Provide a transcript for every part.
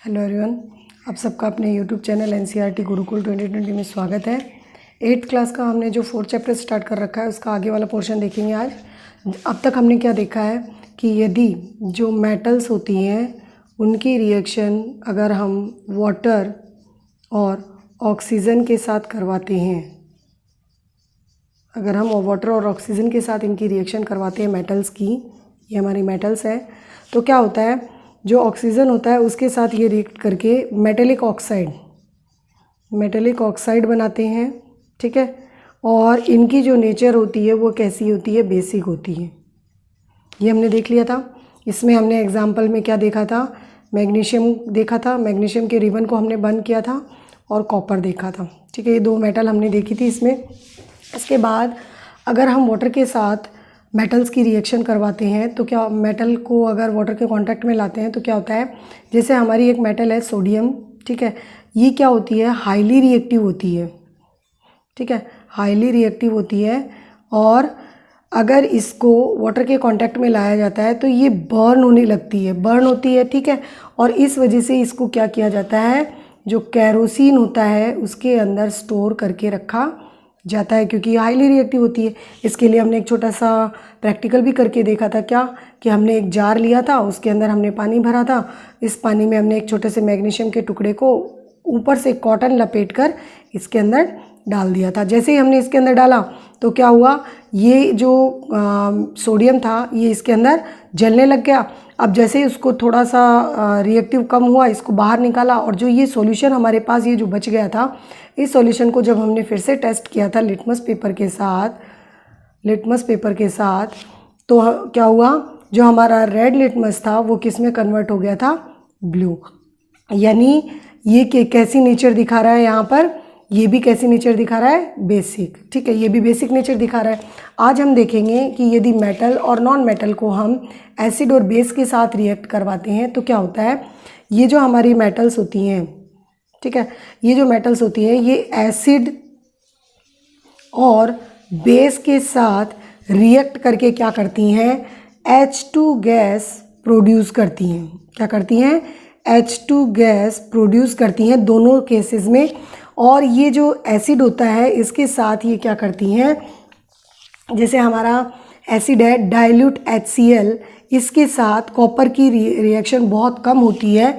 Hello everyone, आप सबका अपने यूट्यूब चैनल एनसीईआरटी गुरुकुल 2020 में स्वागत है। 8th क्लास का हमने जो 4th चैप्टर स्टार्ट कर रखा है उसका आगे वाला पोर्शन देखेंगे आज। अब तक हमने क्या देखा है कि यदि जो मेटल्स होती हैं उनकी रिएक्शन अगर हम वाटर और ऑक्सीजन के साथ करवाते हैं, अगर हम वाटर और ऑक्सीजन के साथ इनकी रिएक्शन करवाते हैं मेटल्स की, ये हमारी मेटल्स है, तो क्या होता है, जो ऑक्सीजन होता है उसके साथ ये रिएक्ट करके मेटेलिक ऑक्साइड बनाते हैं। ठीक है, और इनकी जो नेचर होती है वो कैसी होती है, बेसिक होती है। ये हमने देख लिया था। इसमें हमने एग्जाम्पल में क्या देखा था, मैग्नीशियम देखा था, मैग्नीशियम के रिबन को हमने बंद किया था, और कॉपर देखा था। ठीक है, ये दो मेटल हमने देखी थी इसमें। इसके बाद अगर हम वाटर के साथ मेटल्स की रिएक्शन करवाते हैं तो क्या, मेटल को अगर वाटर के कांटेक्ट में लाते हैं तो क्या होता है, जैसे हमारी एक मेटल है सोडियम, ठीक है, ये क्या होती है, हाईली रिएक्टिव होती है। ठीक है, हाईली रिएक्टिव होती है, और अगर इसको वाटर के कांटेक्ट में लाया जाता है तो ये बर्न होने लगती है, बर्न होती है। ठीक है, और इस वजह से इसको क्या किया जाता है, जो कैरोसिन होता है उसके अंदर स्टोर करके रखा जाता है, क्योंकि हाईली रिएक्टिव होती है। इसके लिए हमने एक छोटा सा प्रैक्टिकल भी करके देखा था, क्या कि हमने एक जार लिया था, उसके अंदर हमने पानी भरा था, इस पानी में हमने एक छोटे से मैग्नीशियम के टुकड़े को ऊपर से कॉटन लपेटकर इसके अंदर डाल दिया था। जैसे ही हमने इसके अंदर डाला तो क्या हुआ, ये जो सोडियम था ये इसके अंदर जलने लग गया। अब जैसे ही उसको थोड़ा सा रिएक्टिव कम हुआ, इसको बाहर निकाला, और जो ये सॉल्यूशन हमारे पास ये जो बच गया था, इस सॉल्यूशन को जब हमने फिर से टेस्ट किया था लिटमस पेपर के साथ, तो क्या हुआ, जो हमारा रेड लिटमस था वो किस में कन्वर्ट हो गया था, ब्लू। यानी ये कैसी नेचर दिखा रहा है यहाँ पर, ये भी कैसी नेचर दिखा रहा है, बेसिक। ठीक है, ये भी बेसिक नेचर दिखा रहा है। आज हम देखेंगे कि यदि मेटल और नॉन मेटल को हम एसिड और बेस के साथ रिएक्ट करवाते हैं तो क्या होता है। ये जो हमारी मेटल्स होती हैं, ठीक है, ये जो मेटल्स होती हैं ये एसिड और बेस के साथ रिएक्ट करके क्या करती हैं, H2 गैस प्रोड्यूस करती हैं। क्या करती हैं, H2 गैस प्रोड्यूस करती हैं दोनों केसेस में। और ये जो एसिड होता है इसके साथ ये क्या करती हैं, जैसे हमारा एसिड है डाइल्यूट HCl, इसके साथ कॉपर की रिएक्शन बहुत कम होती है,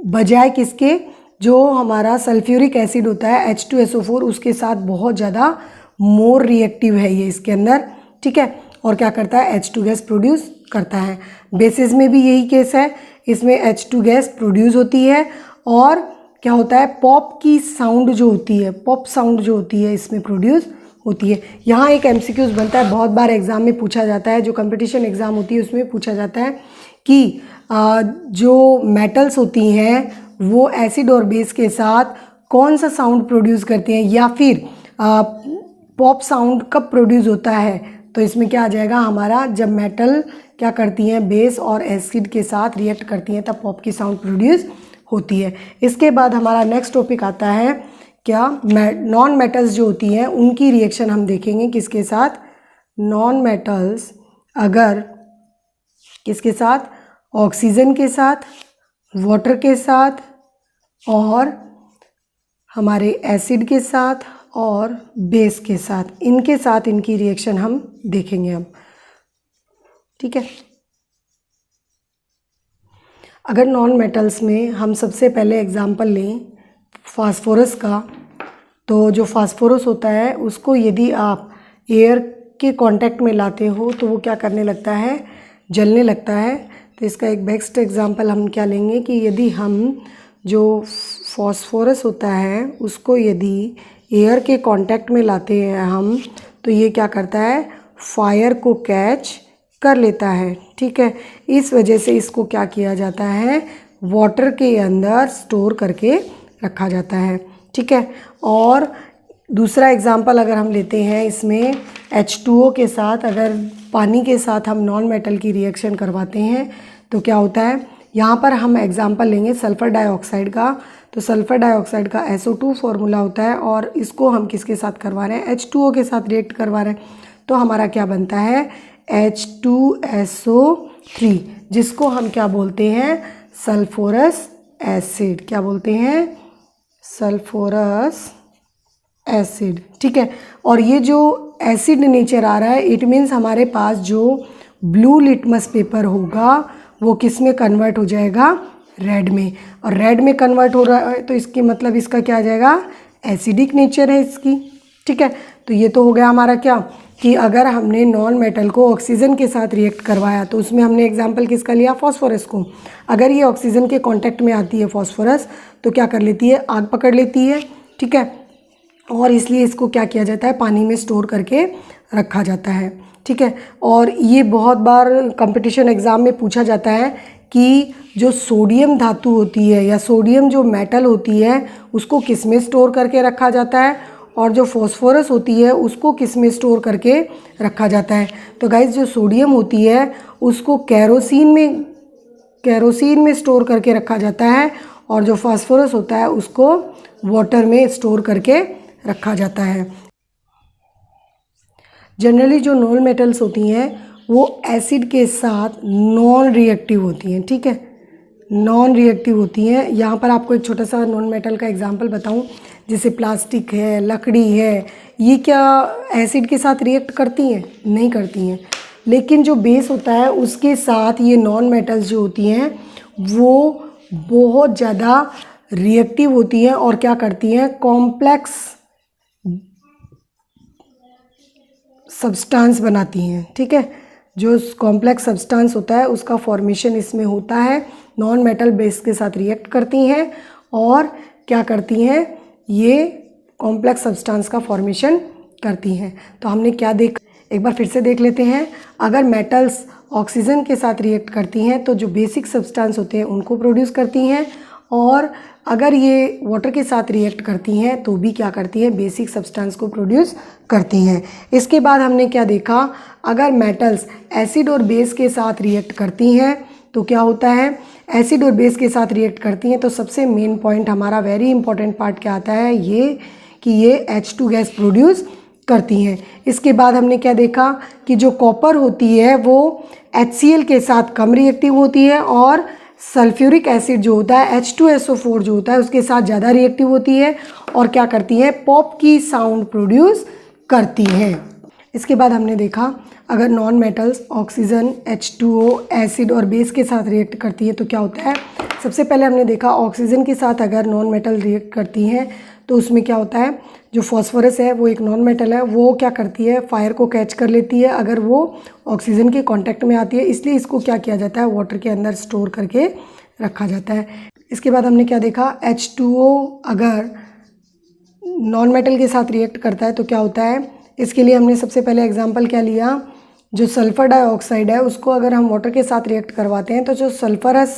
बजाय किसके, जो हमारा सल्फ्यूरिक एसिड होता है H2SO4 उसके साथ बहुत ज़्यादा मोर रिएक्टिव है ये इसके अंदर। ठीक है, और क्या करता है, H2 गैस प्रोड्यूस करता है। बेसिस में भी यही केस है, इसमें H2 गैस प्रोड्यूस होती है, और क्या होता है, पॉप की साउंड जो होती है, पॉप साउंड जो होती है इसमें प्रोड्यूस होती है। यहाँ एक MCQs बनता है, बहुत बार एग्जाम में पूछा जाता है, जो कंपटीशन एग्ज़ाम होती है उसमें पूछा जाता है कि जो मेटल्स होती हैं वो एसिड और बेस के साथ कौन सा साउंड प्रोड्यूस करती हैं, या फिर पॉप साउंड कब प्रोड्यूस होता है। तो इसमें क्या आ जाएगा हमारा, जब मेटल क्या करती हैं, बेस और एसिड के साथ रिएक्ट करती हैं तब पॉप की साउंड प्रोड्यूस होती है। इसके बाद हमारा नेक्स्ट टॉपिक आता है क्या, नॉन मेटल्स जो होती हैं उनकी रिएक्शन हम देखेंगे किसके साथ, नॉन मेटल्स अगर किसके साथ, ऑक्सीजन के साथ, वाटर के साथ, और हमारे एसिड के साथ और बेस के साथ, इनके साथ इनकी रिएक्शन हम देखेंगे अब। ठीक है, अगर नॉन मेटल्स में हम सबसे पहले एग्जांपल लें फास्फोरस का, तो जो फास्फोरस होता है उसको यदि आप एयर के कांटेक्ट में लाते हो तो वो क्या करने लगता है, जलने लगता है। तो इसका एक बेस्ट एग्जांपल हम क्या लेंगे कि यदि हम जो फास्फोरस होता है उसको यदि एयर के कांटेक्ट में लाते हैं हम, तो ये क्या करता है, फायर को कैच कर लेता है। ठीक है, इस वजह से इसको क्या किया जाता है, वाटर के अंदर स्टोर करके रखा जाता है। ठीक है, और दूसरा एग्जांपल अगर हम लेते हैं इसमें H2O के साथ, अगर पानी के साथ हम नॉन मेटल की रिएक्शन करवाते हैं तो क्या होता है, यहाँ पर हम एग्जांपल लेंगे सल्फ़र डाइऑक्साइड का। तो सल्फ़र डाइऑक्साइड का SO2 फार्मूला होता है, और इसको हम किसके साथ करवा रहे हैं, H2O के साथ रिएक्ट करवा रहे हैं। तो हमारा क्या बनता है, H2SO3, जिसको हम क्या बोलते हैं, सल्फोरस एसिड, क्या बोलते हैं, सल्फोरस एसिड, ठीक है। और ये जो एसिड नेचर आ रहा है, इट मीन्स हमारे पास जो ब्लू लिटमस पेपर होगा वो किस में कन्वर्ट हो जाएगा, रेड में। और रेड में कन्वर्ट हो रहा है तो इसकी मतलब इसका क्या आ जाएगा, एसिडिक नेचर है इसकी, ठीक है। तो ये तो हो गया हमारा क्या, कि अगर हमने नॉन मेटल को ऑक्सीजन के साथ रिएक्ट करवाया तो उसमें हमने एग्जाम्पल किसका लिया, फॉस्फोरस को। अगर ये ऑक्सीजन के कांटेक्ट में आती है फॉस्फोरस तो क्या कर लेती है, आग पकड़ लेती है, ठीक है। और इसलिए इसको क्या किया जाता है, पानी में स्टोर करके रखा जाता है, ठीक है। और ये बहुत बार कंपटीशन एग्ज़ाम में पूछा जाता है कि जो सोडियम धातु होती है या सोडियम जो मेटल होती है उसको किस में स्टोर करके रखा जाता है, और जो फॉस्फोरस होती है उसको किस में स्टोर करके रखा जाता है। तो गाइस जो सोडियम होती है उसको केरोसिन में स्टोर करके रखा जाता है, और जो फास्फोरस होता है उसको वाटर में स्टोर करके रखा जाता है। जनरली जो नॉन मेटल्स होती हैं वो एसिड के साथ नॉन रिएक्टिव होती हैं, ठीक है, नॉन रिएक्टिव होती हैं। यहाँ पर आपको एक छोटा सा नॉन मेटल का एग्जांपल बताऊँ, जैसे प्लास्टिक है, लकड़ी है, ये क्या एसिड के साथ रिएक्ट करती हैं, नहीं करती हैं। लेकिन जो बेस होता है उसके साथ ये नॉन मेटल्स जो होती हैं वो बहुत ज़्यादा रिएक्टिव होती हैं और क्या करती हैं, कॉम्प्लेक्स सब्सटेंस बनाती हैं, ठीक है। जो कॉम्प्लेक्स सब्सटेंस होता है उसका फॉर्मेशन इसमें होता है, नॉन मेटल बेस के साथ रिएक्ट करती हैं और क्या करती हैं, ये कॉम्प्लेक्स सब्सटेंस का फॉर्मेशन करती हैं। तो हमने क्या एक बार फिर से देख लेते हैं। अगर मेटल्स ऑक्सीजन के साथ रिएक्ट करती हैं तो जो बेसिक सब्सटेंस होते हैं उनको प्रोड्यूस करती हैं, और अगर ये वाटर के साथ रिएक्ट करती हैं तो भी क्या करती हैं, बेसिक सब्सटेंस को प्रोड्यूस करती हैं। इसके बाद हमने क्या देखा, अगर मेटल्स एसिड और बेस के साथ रिएक्ट करती हैं तो क्या होता है, एसिड और बेस के साथ रिएक्ट करती हैं तो सबसे मेन पॉइंट हमारा वेरी इंपॉर्टेंट पार्ट क्या आता है, ये कि ये H2 गैस प्रोड्यूस करती हैं। इसके बाद हमने क्या देखा कि जो कॉपर होती है वो HCl के साथ कम रिएक्टिव होती है, और सल्फ्यूरिक एसिड जो होता है H2SO4 जो होता है उसके साथ ज़्यादा रिएक्टिव होती है और क्या करती है, पॉप की साउंड प्रोड्यूस करती है। इसके बाद हमने देखा अगर non metals oxygen, H2O, acid और बेस के साथ रिएक्ट करती है तो क्या होता है। सबसे पहले हमने देखा ऑक्सीजन के साथ अगर नॉन मेटल रिएक्ट करती हैं तो उसमें क्या होता है, जो फॉस्फोरस है वो एक नॉन मेटल है, वो क्या करती है, फायर को कैच कर लेती है अगर वो ऑक्सीजन के कांटेक्ट में आती है, इसलिए इसको क्या किया जाता है, वाटर के अंदर स्टोर करके रखा जाता है। इसके बाद हमने क्या देखा, H2O अगर नॉन मेटल के साथ रिएक्ट करता है तो क्या होता है। इसके लिए हमने सबसे पहले एग्जाम्पल क्या लिया, जो सल्फ़र डाइऑक्साइड है उसको अगर हम वाटर के साथ रिएक्ट करवाते हैं तो जो सल्फरस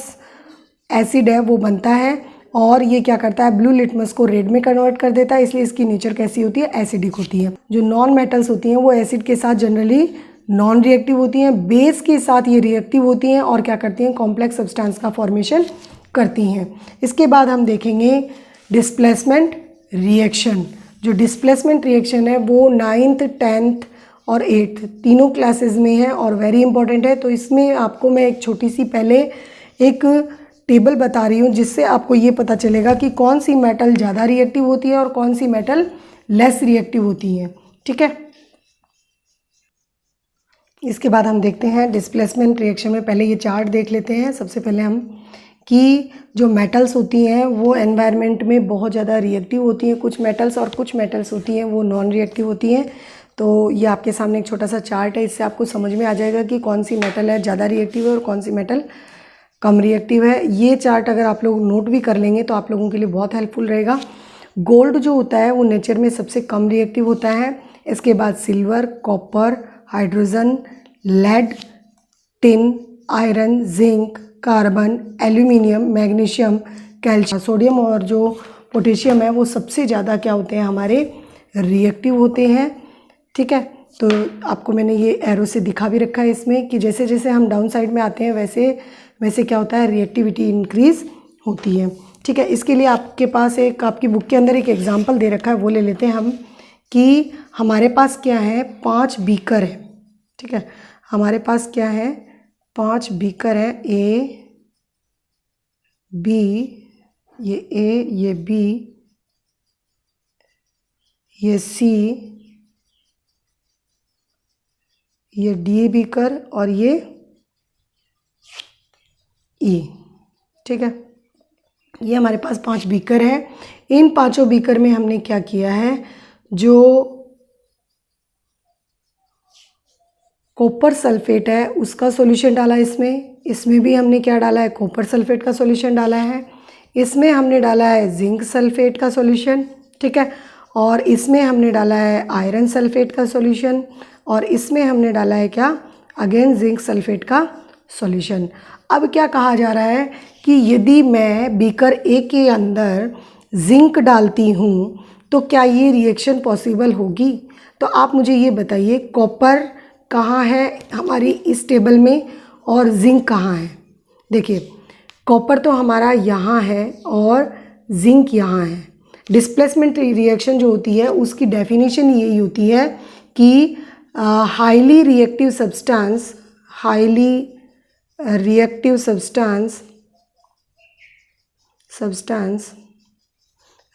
एसिड है वो बनता है, और ये क्या करता है, ब्लू लिटमस को रेड में कन्वर्ट कर देता है, इसलिए इसकी नेचर कैसी होती है, एसिडिक होती है। जो नॉन मेटल्स होती हैं वो एसिड के साथ जनरली नॉन रिएक्टिव होती हैं, बेस के साथ ये रिएक्टिव होती हैं और क्या करती हैं, कॉम्प्लेक्स सब्सटेंस का फॉर्मेशन करती हैं। इसके बाद हम देखेंगे डिस्प्लेसमेंट रिएक्शन। जो डिस्प्लेसमेंट रिएक्शन है वो 9th 10th और 8th तीनों क्लासेस में है और वेरी इंपॉर्टेंट है। तो इसमें आपको मैं एक छोटी सी पहले एक टेबल बता रही हूँ जिससे आपको ये पता चलेगा कि कौन सी मेटल ज़्यादा रिएक्टिव होती है और कौन सी मेटल लेस रिएक्टिव होती है, ठीक है। इसके बाद हम देखते हैं डिस्प्लेसमेंट रिएक्शन में, पहले ये चार्ट देख लेते हैं सबसे पहले हम, कि जो मेटल्स होती हैं वो एनवायरनमेंट में बहुत ज़्यादा रिएक्टिव होती हैं कुछ मेटल्स, और कुछ मेटल्स होती हैं वो नॉन रिएक्टिव होती हैं। तो ये आपके सामने एक छोटा सा चार्ट है, इससे आपको समझ में आ जाएगा कि कौन सी मेटल है ज़्यादा रिएक्टिव है और कौन सी मेटल कम रिएक्टिव है। ये चार्ट अगर आप लोग नोट भी कर लेंगे तो आप लोगों के लिए बहुत हेल्पफुल रहेगा। गोल्ड जो होता है वो नेचर में सबसे कम रिएक्टिव होता है। इसके बाद silver, copper, hydrogen, lead, tin, iron, zinc, carbon, aluminium, magnesium, calcium, sodium और जो पोटेशियम है वो सबसे ज़्यादा क्या होते हैं, हमारे रिएक्टिव होते हैं, ठीक है। तो आपको मैंने ये एरो से दिखा भी रखा है इसमें कि जैसे जैसे हम डाउन साइड में आते हैं वैसे वैसे क्या होता है, रिएक्टिविटी इंक्रीज होती है, ठीक है। इसके लिए आपके पास एक आपकी बुक के अंदर एक एग्जांपल दे रखा है, वो ले लेते हैं हम, कि हमारे पास क्या है, 5 बीकर है, ठीक है। हमारे पास क्या है, 5 बीकर है, A, B, ये A, ये B, ये C, ये D बीकर और ये E। ठीक है, ये हमारे पास 5 बीकर है। इन 5 बीकर में हमने क्या किया है, जो कॉपर सल्फेट है उसका सॉल्यूशन डाला इसमें भी हमने क्या डाला है, कॉपर सल्फेट का सॉल्यूशन डाला है। इसमें हमने डाला है जिंक सल्फेट का सॉल्यूशन, ठीक है, और इसमें हमने डाला है आयरन सल्फेट का सॉल्यूशन, और इसमें हमने डाला है क्या, अगेन जिंक सल्फेट का सॉल्यूशन। अब क्या कहा जा रहा है कि यदि मैं बीकर ए के अंदर जिंक डालती हूँ तो क्या ये रिएक्शन पॉसिबल होगी। तो आप मुझे ये बताइए, कॉपर कहाँ है हमारी इस टेबल में और जिंक कहाँ है। देखिए, कॉपर तो हमारा यहाँ है और जिंक यहाँ है। डिस्प्लेसमेंट रिएक्शन जो होती है उसकी डेफिनेशन यही होती है कि highly reactive substance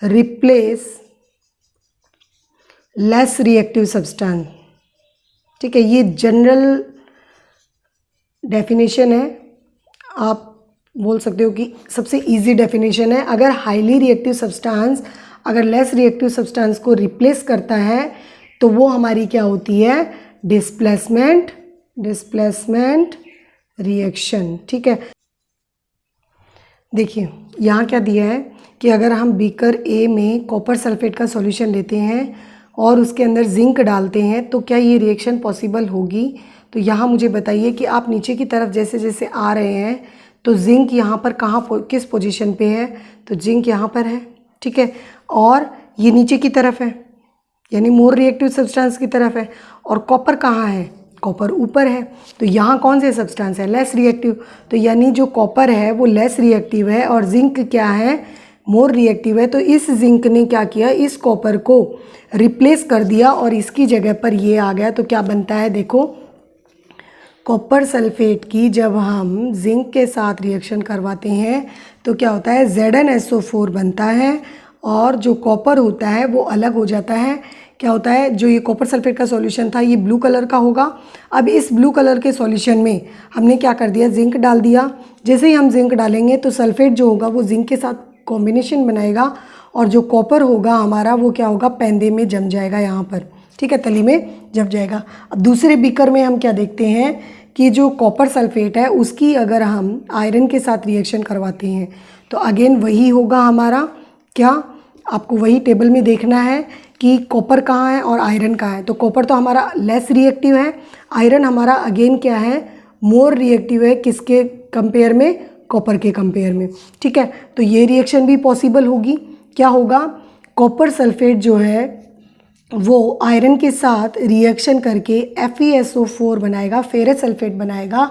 replace less reactive substance. ठीक है, ये जनरल डेफिनेशन है, आप बोल सकते हो कि सबसे इजी डेफिनेशन है। अगर हाईली रिएक्टिव सब्सटेंस अगर लेस रिएक्टिव सब्सटेंस को रिप्लेस करता है तो वो हमारी क्या होती है, डिस्प्लेसमेंट रिएक्शन। ठीक है, देखिए यहाँ क्या दिया है कि अगर हम बीकर ए में कॉपर सल्फेट का सॉल्यूशन लेते हैं और उसके अंदर जिंक डालते हैं तो क्या ये रिएक्शन पॉसिबल होगी। तो यहाँ मुझे बताइए कि आप नीचे की तरफ जैसे जैसे आ रहे हैं तो जिंक यहाँ पर किस पोजीशन पे है, तो जिंक यहाँ पर है। ठीक है, और ये नीचे की तरफ है यानी मोर रिएक्टिव सब्सटेंस की तरफ है, और कॉपर कहाँ है, कॉपर ऊपर है। तो यहाँ कौन से सब्सटेंस है, लेस रिएक्टिव। तो यानी जो कॉपर है वो लेस रिएक्टिव है और जिंक क्या है, मोर रिएक्टिव है। तो इस जिंक ने क्या किया, इस कॉपर को रिप्लेस कर दिया और इसकी जगह पर ये आ गया। तो क्या बनता है, देखो, कॉपर सल्फेट की जब हम जिंक के साथ रिएक्शन करवाते हैं तो क्या होता है, ZnSO4 बनता है और जो कॉपर होता है वो अलग हो जाता है। क्या होता है, जो ये कॉपर सल्फेट का सॉल्यूशन था ये ब्लू कलर का होगा। अब इस ब्लू कलर के सॉल्यूशन में हमने क्या कर दिया, जिंक डाल दिया। जैसे ही हम जिंक डालेंगे तो सल्फेट जो होगा वो जिंक के साथ कॉम्बिनेशन बनाएगा और जो कॉपर होगा हमारा वो क्या होगा, पेंदे में जम जाएगा यहाँ पर। ठीक है, तली में जम जाएगा। अब दूसरे बीकर में हम क्या देखते हैं कि जो कॉपर सल्फेट है उसकी अगर हम आयरन के साथ रिएक्शन करवाते हैं तो अगेन वही होगा हमारा क्या, आपको वही टेबल में देखना है कि कॉपर कहाँ है और आयरन कहाँ है। तो कॉपर तो हमारा लेस रिएक्टिव है, आयरन हमारा अगेन क्या है, मोर रिएक्टिव है। किसके कंपेयर में, कॉपर के कंपेयर में। ठीक है, तो ये रिएक्शन भी पॉसिबल होगी। क्या होगा, कॉपर सल्फेट जो है वो आयरन के साथ रिएक्शन करके FeSO4 बनाएगा, फेरस सल्फेट बनाएगा,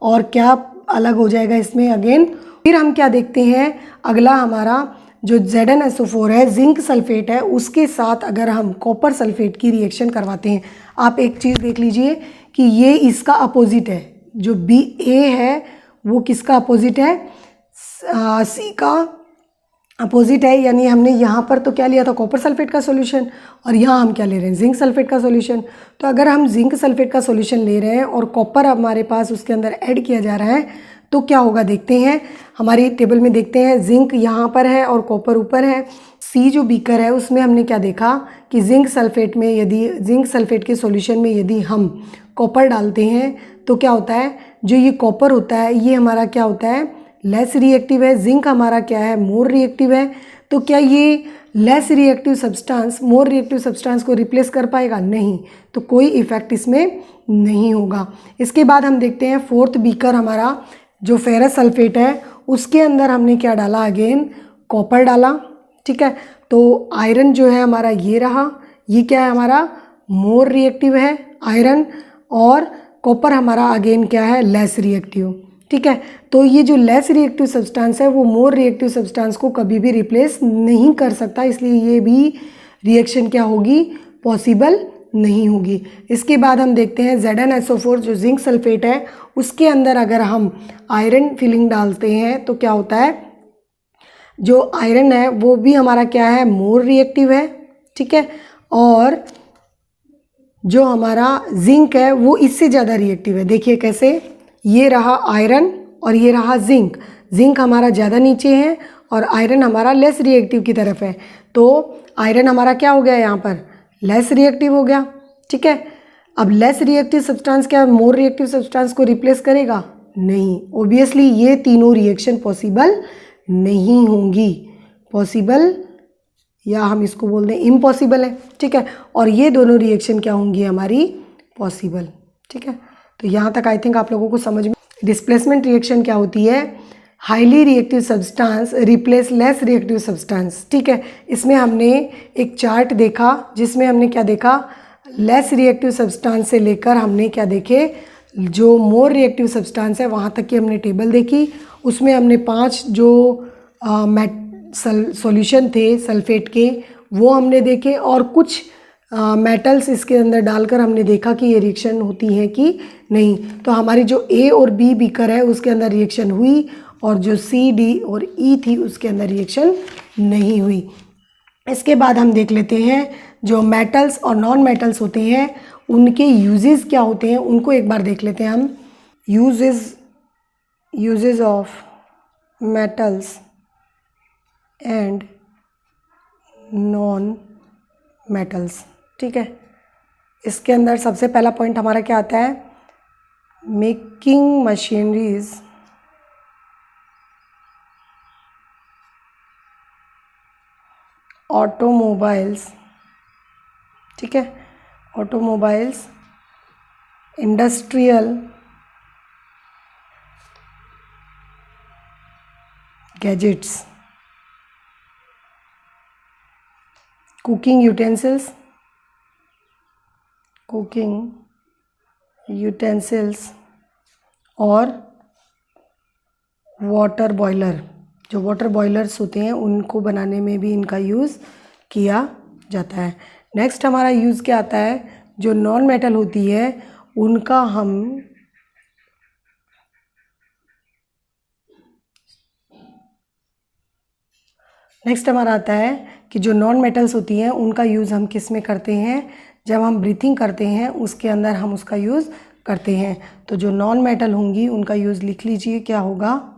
और क्या अलग हो जाएगा इसमें अगेन। फिर हम क्या देखते हैं, अगला हमारा जो ZnSO4 है, जिंक सल्फेट है, उसके साथ अगर हम कॉपर सल्फेट की रिएक्शन करवाते हैं, आप एक चीज़ देख लीजिए कि ये इसका अपोजिट है। जो BA है वो किसका अपोजिट है, C का अपोजिट है। यानी हमने यहाँ पर तो क्या लिया था, कॉपर सल्फेट का सॉल्यूशन, और यहाँ हम क्या ले रहे हैं, जिंक सल्फेट का सॉल्यूशन। तो अगर हम जिंक सल्फेट का सॉल्यूशन ले रहे हैं और कॉपर हमारे पास उसके अंदर ऐड किया जा रहा है तो क्या होगा, देखते हैं हमारी टेबल में। देखते हैं, जिंक यहाँ पर है और कॉपर ऊपर है। C जो बीकर है उसमें हमने क्या देखा कि जिंक सल्फेट में, यदि जिंक सल्फेट के सॉल्यूशन में यदि हम कॉपर डालते हैं तो क्या होता है, जो ये कॉपर होता है ये हमारा क्या होता है, लेस रिएक्टिव है। जिंक हमारा क्या है, मोर रिएक्टिव है। तो क्या ये less reactive substance more reactive substance को रिप्लेस कर पाएगा, नहीं। तो कोई इफेक्ट इसमें नहीं होगा। इसके बाद हम देखते हैं फोर्थ बीकर हमारा जो फेरस सल्फेट है उसके अंदर हमने क्या डाला, अगेन कॉपर डाला। ठीक है, तो आयरन जो है हमारा ये रहा, ये क्या है हमारा, मोर रिएक्टिव है आयरन, और कॉपर हमारा अगेन क्या है, लेस रिएक्टिव। ठीक है, तो ये जो लेस रिएक्टिव सब्सटेंस है वो मोर रिएक्टिव सब्सटेंस को कभी भी रिप्लेस नहीं कर सकता, इसलिए ये भी रिएक्शन क्या होगी, पॉसिबल नहीं होगी। इसके बाद हम देखते हैं ZnSO4 जो जिंक सल्फेट है उसके अंदर अगर हम आयरन फिलिंग डालते हैं तो क्या होता है, जो आयरन है वो भी हमारा क्या है, मोर रिएक्टिव है, ठीक है। और जो हमारा जिंक है वो इससे ज़्यादा रिएक्टिव है। देखिए कैसे, ये रहा आयरन और ये रहा जिंक। जिंक हमारा ज़्यादा नीचे है और आयरन हमारा लेस रिएक्टिव की तरफ है। तो आयरन हमारा क्या हो गया यहाँ पर, लेस रिएक्टिव हो गया, ठीक है। अब लेस रिएक्टिव सब्सटेंस क्या मोर रिएक्टिव सब्सटेंस को रिप्लेस करेगा? नहीं, ऑब्वियसली ये तीनों रिएक्शन पॉसिबल नहीं होंगी, पॉसिबल या हम इसको बोल दें इम्पॉसिबल है, ठीक है। और ये दोनों रिएक्शन क्या होंगी हमारी, पॉसिबल, ठीक है। तो यहाँ तक आई थिंक आप लोगों को समझ में। डिस्प्लेसमेंट रिएक्शन क्या होती है, highly reactive substance replace less reactive substance, ठीक है। इसमें हमने एक चार्ट देखा जिसमें हमने क्या देखा, लेस रिएक्टिव सब्सटेंस से लेकर हमने क्या देखे, जो मोर रिएक्टिव सब्सटेंस है वहाँ तक की हमने टेबल देखी। उसमें हमने 5 जो सॉल्यूशन थे सल्फेट के वो हमने देखे और कुछ मेटल्स इसके अंदर डालकर हमने देखा कि ये रिएक्शन होती है कि नहीं। तो हमारी जो ए और बी बीकर है उसके अंदर रिएक्शन हुई और जो सी, डी और ई थी उसके अंदर रिएक्शन नहीं हुई। इसके बाद हम देख लेते हैं जो मेटल्स और नॉन मेटल्स होते हैं उनके यूजेस क्या होते हैं, उनको एक बार देख लेते हैं हम। Uses of metals and non metals, ठीक है। इसके अंदर सबसे पहला पॉइंट हमारा क्या आता है, मेकिंग मशीनरीज ऑटोमोबाइल्स, ठीक है, automobiles, industrial gadgets, cooking utensils और वाटर बॉयलर। जो वाटर बॉयलर्स होते हैं उनको बनाने में भी इनका यूज़ किया जाता है। नेक्स्ट हमारा यूज़ क्या आता है, जो नॉन मेटल होती है उनका हम नेक्स्ट हमारा आता है कि जो नॉन मेटल्स होती हैं उनका यूज़ हम किस में करते हैं, जब हम ब्रीथिंग करते हैं उसके अंदर हम उसका यूज़ करते हैं। तो जो नॉन मेटल होंगी उनका यूज़ लिख लीजिए, क्या होगा,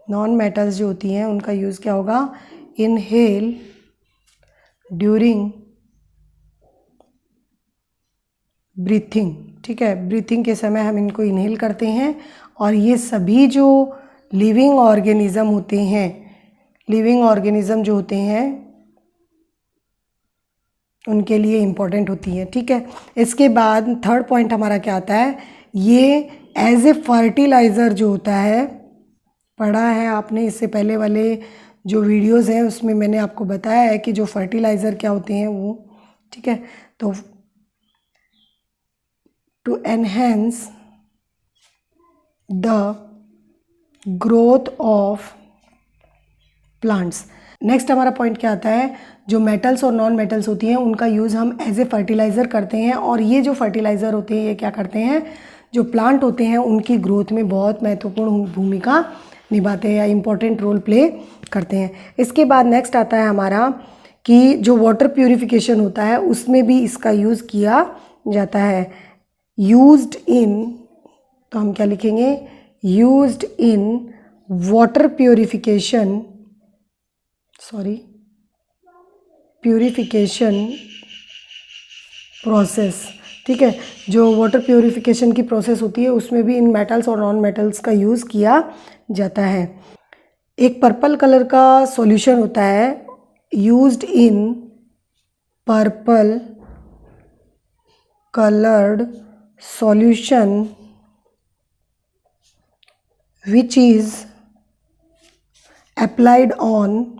नॉन मेटल्स जो होती हैं उनका यूज़ क्या होगा, इनहेल ड्यूरिंग ब्रीथिंग, ठीक है। ब्रीथिंग के समय हम इनको इनहेल करते हैं और ये सभी जो लिविंग ऑर्गेनिज्म होते हैं, लिविंग ऑर्गेनिज्म जो होते हैं उनके लिए इम्पॉर्टेंट होती हैं, ठीक है। इसके बाद थर्ड पॉइंट हमारा क्या आता है, ये एज ए फर्टिलाइज़र जो होता है, पढ़ा है आपने इससे पहले वाले जो वीडियोस हैं उसमें मैंने आपको बताया है कि जो फर्टिलाइज़र क्या होते हैं वो, ठीक है। तो to enhance the growth of plants. Next हमारा पॉइंट क्या आता है, जो मेटल्स और नॉन मेटल्स होती हैं उनका यूज़ हम एज ए फर्टिलाइज़र करते हैं और ये जो फर्टिलाइज़र होते हैं ये क्या करते हैं, जो प्लांट होते हैं उनकी ग्रोथ में बहुत महत्वपूर्ण भूमिका निभाते हैं या इम्पोर्टेंट रोल प्ले करते हैं। इसके बाद नेक्स्ट आता है हमारा कि जो वाटर प्यूरिफिकेशन होता है उसमें भी इसका यूज़ किया जाता है। यूज्ड इन, तो हम क्या लिखेंगे, used in water purification, purification process, ठीक है। जो वाटर प्यूरिफिकेशन की प्रोसेस होती है उसमें भी इन मेटल्स और नॉन मेटल्स का यूज़ किया जाता है। एक पर्पल कलर का सॉल्यूशन होता है, used in purple colored solution which is applied on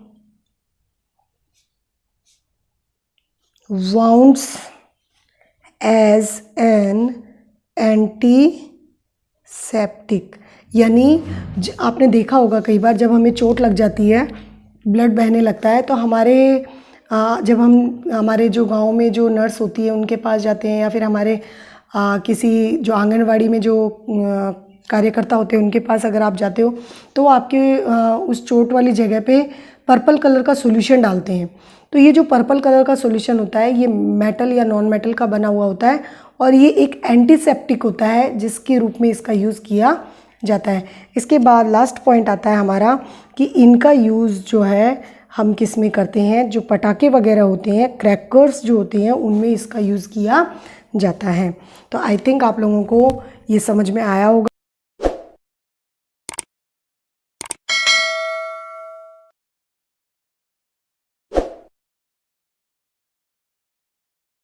wounds as an antiseptic। यानी आपने देखा होगा कई बार जब हमें चोट लग जाती है, ब्लड बहने लगता है, तो जब हम हमारे जो गांव में जो नर्स होती है उनके पास जाते हैं या फिर हमारे किसी जो आंगनवाड़ी में जो कार्यकर्ता होते हैं उनके पास अगर आप जाते हो तो वो आपके उस चोट वाली जगह पे पर्पल कलर का सॉल्यूशन डालते हैं। तो ये जो पर्पल कलर का सॉल्यूशन होता है ये मेटल या नॉन मेटल का बना हुआ होता है और ये एक एंटीसेप्टिक होता है जिसके रूप में इसका यूज़ किया जाता है। इसके बाद लास्ट पॉइंट आता है हमारा कि इनका यूज़ जो है हम किस में करते हैं, जो पटाखे वगैरह होते हैं, क्रैकर्स जो होते हैं, उनमें इसका यूज़ किया जाता है। तो आई थिंक आप लोगों को ये समझ में आया होगा।